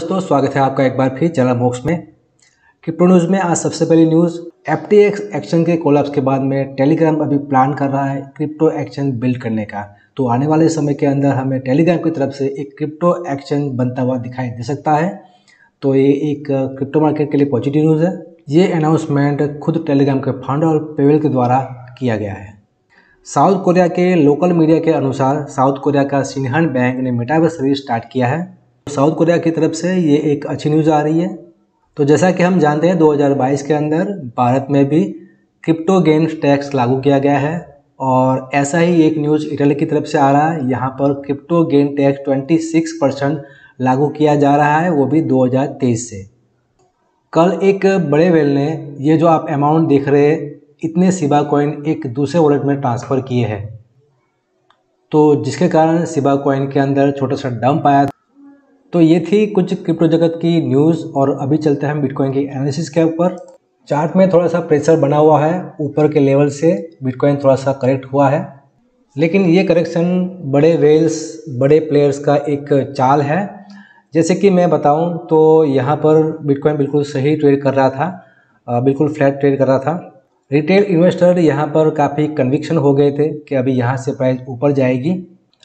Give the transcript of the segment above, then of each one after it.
दोस्तों, स्वागत है आपका एक बार फिर चैनल बॉक्स में। क्रिप्टो न्यूज़ में आज सबसे पहली न्यूज़ FTX एक्शन के कोलैप्स के बाद में टेलीग्राम अभी प्लान कर रहा है क्रिप्टो एक्शन बिल्ड करने का। तो आने वाले समय के अंदर हमें टेलीग्राम की तरफ से एक क्रिप्टो एक्शन बनता हुआ दिखाई दे सकता है। तो ये एक क्रिप्टो मार्केट के लिए पॉजिटिव न्यूज़ है। ये अनाउंसमेंट खुद टेलीग्राम के फाउंडर और पेवेल के द्वारा किया गया है। साउथ कोरिया के लोकल मीडिया के अनुसार साउथ कोरिया का सिन्हन बैंक ने मेटावर्स सर्विस स्टार्ट किया है। साउथ कोरिया की तरफ से ये एक अच्छी न्यूज़ आ रही है। तो जैसा कि हम जानते हैं 2022 के अंदर भारत में भी क्रिप्टो गेम्स टैक्स लागू किया गया है और ऐसा ही एक न्यूज़ इटली की तरफ से आ रहा है। यहाँ पर क्रिप्टो गेम टैक्स 26% लागू किया जा रहा है, वो भी 2023 से। कल एक बड़े वेल ने ये जो आप अमाउंट देख रहे हैं इतने शिबा कॉइन एक दूसरे वॉलेट में ट्रांसफ़र किए हैं, तो जिसके कारण शिबा कॉइन के अंदर छोटा सा डंप आया। तो ये थी कुछ क्रिप्टो जगत की न्यूज़ और अभी चलते हैं हम बिटकॉइन की एनालिसिस के ऊपर। चार्ट में थोड़ा सा प्रेशर बना हुआ है, ऊपर के लेवल से बिटकॉइन थोड़ा सा करेक्ट हुआ है, लेकिन ये करेक्शन बड़े वेल्स बड़े प्लेयर्स का एक चाल है। जैसे कि मैं बताऊं तो यहाँ पर बिटकॉइन बिल्कुल सही ट्रेड कर रहा था, बिल्कुल फ्लैट ट्रेड कर रहा था। रिटेल इन्वेस्टर यहाँ पर काफ़ी कन्विक्शन हो गए थे कि अभी यहाँ से प्राइस ऊपर जाएगी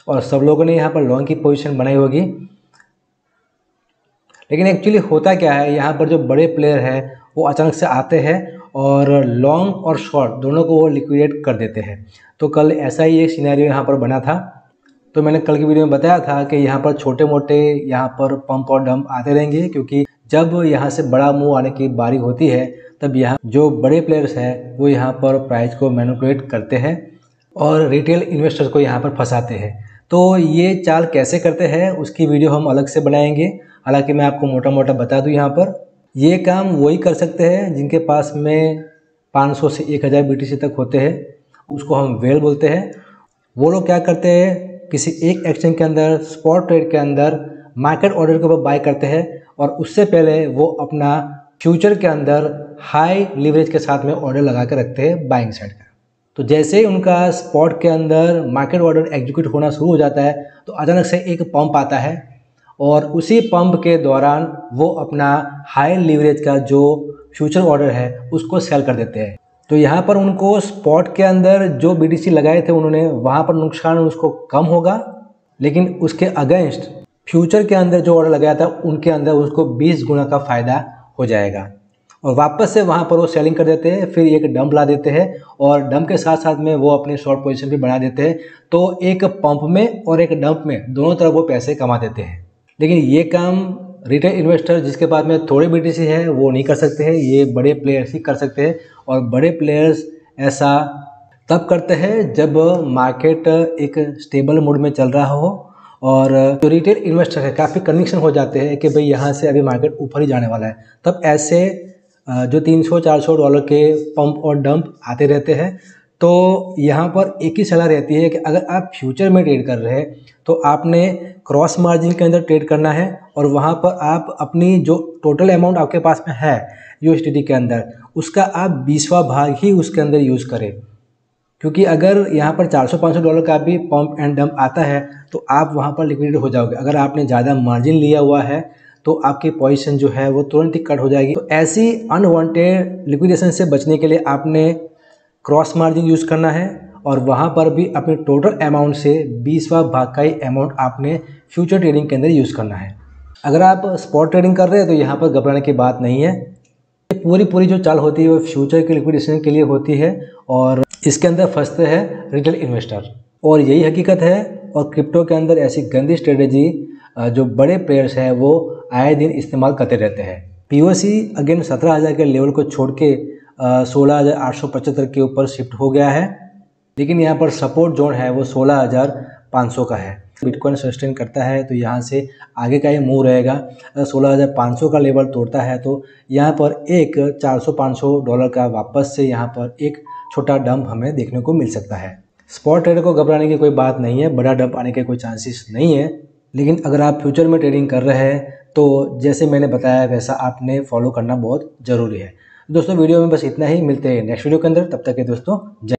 और सब लोगों ने यहाँ पर लॉन्ग की पोजीशन बनाई होगी। लेकिन एक्चुअली होता क्या है, यहाँ पर जो बड़े प्लेयर हैं वो अचानक से आते हैं और लॉन्ग और शॉर्ट दोनों को वो लिक्विडेट कर देते हैं। तो कल ऐसा ही एक सिनेरियो यहाँ पर बना था। तो मैंने कल की वीडियो में बताया था कि यहाँ पर छोटे मोटे यहाँ पर पंप और डंप आते रहेंगे, क्योंकि जब यहाँ से बड़ा मूव आने की बारी होती है तब यहाँ जो बड़े प्लेयर्स हैं वो यहाँ पर प्राइस को मैनिपुलेट करते हैं और रिटेल इन्वेस्टर्स को यहाँ पर फंसाते हैं। तो ये चाल कैसे करते हैं उसकी वीडियो हम अलग से बनाएंगे। हालांकि मैं आपको मोटा मोटा बता दूं, यहाँ पर ये काम वही कर सकते हैं जिनके पास में 500 से 1000 BTC तक होते हैं, उसको हम वेल बोलते हैं। वो लोग क्या करते हैं, किसी एक एक्सचेंज के अंदर स्पॉट ट्रेड के अंदर मार्केट ऑर्डर के ऊपर बाय करते हैं और उससे पहले वो अपना फ्यूचर के अंदर हाई लीवरेज के साथ में ऑर्डर लगा के रखते हैं बाइंग साइड का। तो जैसे ही उनका स्पॉट के अंदर मार्केट ऑर्डर एग्जीक्यूट होना शुरू हो जाता है तो अचानक से एक पंप आता है और उसी पंप के दौरान वो अपना हाई लीवरेज का जो फ्यूचर ऑर्डर है उसको सेल कर देते हैं। तो यहाँ पर उनको स्पॉट के अंदर जो BTC लगाए थे उन्होंने, वहाँ पर नुकसान उसको कम होगा, लेकिन उसके अगेंस्ट फ्यूचर के अंदर जो ऑर्डर लगाया था उनके अंदर उसको 20 गुना का फ़ायदा हो जाएगा और वापस से वहाँ पर वो सेलिंग कर देते हैं। फिर एक डंप ला देते हैं और डंप के साथ साथ में वो अपनी शॉर्ट पोजीशन भी बना देते हैं। तो एक पंप में और एक डंप में दोनों तरफ वो पैसे कमा देते हैं। लेकिन ये काम रिटेल इन्वेस्टर जिसके पास में थोड़े BTC है वो नहीं कर सकते हैं, ये बड़े प्लेयर्स ही कर सकते हैं। और बड़े प्लेयर्स ऐसा तब करते हैं जब मार्केट एक स्टेबल मोड में चल रहा हो और जो रिटेल इन्वेस्टर है काफ़ी कन्विक्शन हो जाते हैं कि भाई यहाँ से अभी मार्केट ऊपर ही जाने वाला है। तब ऐसे जो $300-400 के पंप और डंप आते रहते हैं। तो यहाँ पर एक ही सलाह रहती है कि अगर आप फ्यूचर में ट्रेड कर रहे हैं तो आपने क्रॉस मार्जिन के अंदर ट्रेड करना है और वहाँ पर आप अपनी जो टोटल अमाउंट आपके पास में है USDT के अंदर उसका आप 20वां भाग ही उसके अंदर यूज़ करें। क्योंकि अगर यहाँ पर $400-500 का भी पंप एंड डंप आता है तो आप वहाँ पर लिक्विडेट हो जाओगे। अगर आपने ज़्यादा मार्जिन लिया हुआ है तो आपकी पोजीशन जो है वो तुरंत ही कट हो जाएगी। तो ऐसी अनवांटेड लिक्विडेशन से बचने के लिए आपने क्रॉस मार्जिन यूज़ करना है और वहाँ पर भी अपने टोटल अमाउंट से 20वां भाग का ही अमाउंट आपने फ्यूचर ट्रेडिंग के अंदर यूज़ करना है। अगर आप स्पॉट ट्रेडिंग कर रहे हैं तो यहाँ पर घबराने की बात नहीं है। पूरी जो चाल होती है वो फ्यूचर के लिक्विडेशन के लिए होती है और इसके अंदर फंसते हैं रिटेल इन्वेस्टर, और यही हकीकत है। और क्रिप्टो के अंदर ऐसी गंदी स्ट्रेटेजी जो बड़े प्लेयर्स हैं वो आए दिन इस्तेमाल करते रहते हैं। POC अगेन 17,000 के लेवल को छोड़ के 16,875 के ऊपर शिफ्ट हो गया है, लेकिन यहाँ पर सपोर्ट जोन है वो 16,500 का है। बिटकॉइन सस्टेन करता है तो यहाँ से आगे का ही मूव रहेगा। अगर 16,500 का लेवल तोड़ता है तो यहाँ पर एक $400-500 का वापस से यहाँ पर एक छोटा डंप हमें देखने को मिल सकता है। स्पॉट ट्रेडर को घबराने की कोई बात नहीं है, बड़ा डंप आने के कोई चांसेस नहीं है। लेकिन अगर आप फ्यूचर में ट्रेडिंग कर रहे हैं तो जैसे मैंने बताया वैसा आपने फॉलो करना बहुत ज़रूरी है। दोस्तों वीडियो में बस इतना ही, मिलते हैं नेक्स्ट वीडियो के अंदर। तब तक के दोस्तों जय